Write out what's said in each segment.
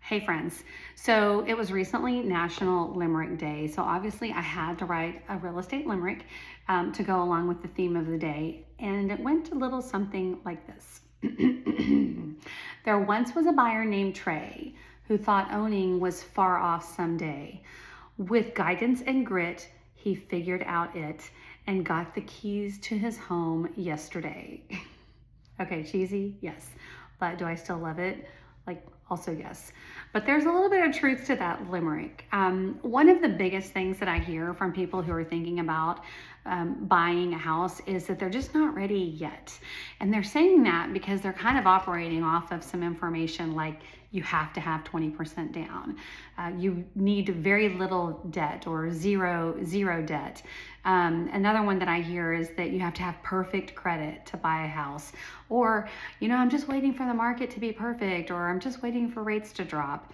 Hey friends, so it was recently National Limerick Day, so obviously I had to write a real estate limerick to go along with the theme of the day, and it went a little something like this. There once was a buyer named Trey who thought owning was far off someday. With guidance and grit, he figured out it and got the keys to his home yesterday. Okay, cheesy? Yes. But do I still love it? Also yes. But there's a little bit of truth to that limerick. One of the biggest things that I hear from people who are thinking about buying a house is that they're just not ready yet. And they're saying that because they're kind of operating off of some information like you have to have 20% down. You need very little debt or zero debt. Another one that I hear is that you have to have perfect credit to buy a house. Or, I'm just waiting for the market to be perfect, or I'm just waiting for rates to drop.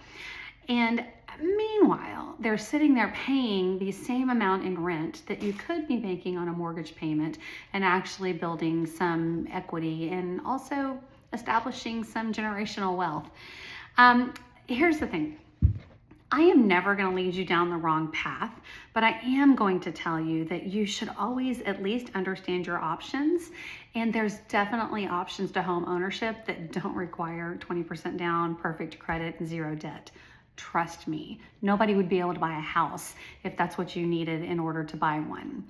And meanwhile, they're sitting there paying the same amount in rent that you could be making on a mortgage payment and actually building some equity and also establishing some generational wealth. Here's the thing. I am never going to lead you down the wrong path, but I am going to tell you that you should always at least understand your options. And there's definitely options to home ownership that don't require 20% down, perfect credit, and zero debt. Trust me, nobody would be able to buy a house if that's what you needed in order to buy one.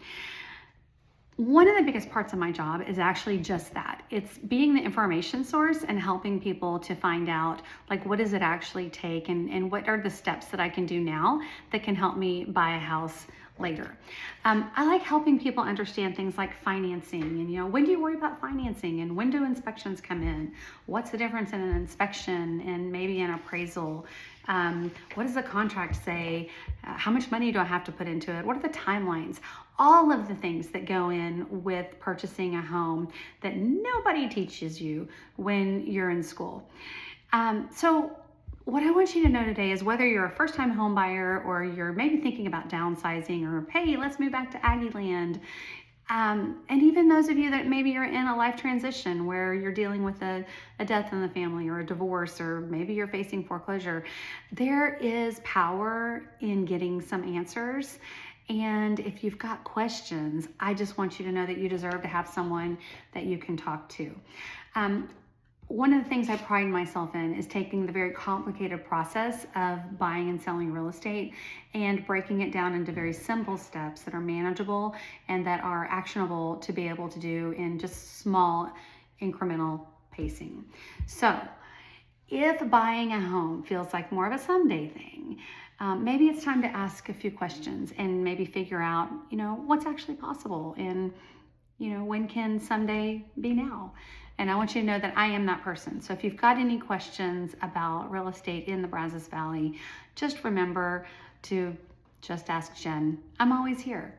One of the biggest parts of my job is actually just that. It's being the information source and helping people to find out, what does it actually take and what are the steps that I can do now that can help me buy a house later. I like helping people understand things like financing and, when do you worry about financing and when do inspections come in? What's the difference in an inspection and maybe an appraisal? What does the contract say? How much money do I have to put into it? What are the timelines? All of the things that go in with purchasing a home that nobody teaches you when you're in school. So what I want you to know today is whether you're a first-time home buyer or you're maybe thinking about downsizing or, hey, let's move back to Aggie land. And even those of you that maybe you're in a life transition where you're dealing with a death in the family or a divorce, or maybe you're facing foreclosure, there is power in getting some answers. And if you've got questions, I just want you to know that you deserve to have someone that you can talk to. One of the things I pride myself in is taking the very complicated process of buying and selling real estate and breaking it down into very simple steps that are manageable and that are actionable to be able to do in just small incremental pacing. So if buying a home feels like more of a someday thing, maybe it's time to ask a few questions and maybe figure out, what's actually possible and, when can someday be now? And I want you to know that I am that person. So if you've got any questions about real estate in the Brazos Valley, just remember to just ask Jen. I'm always here.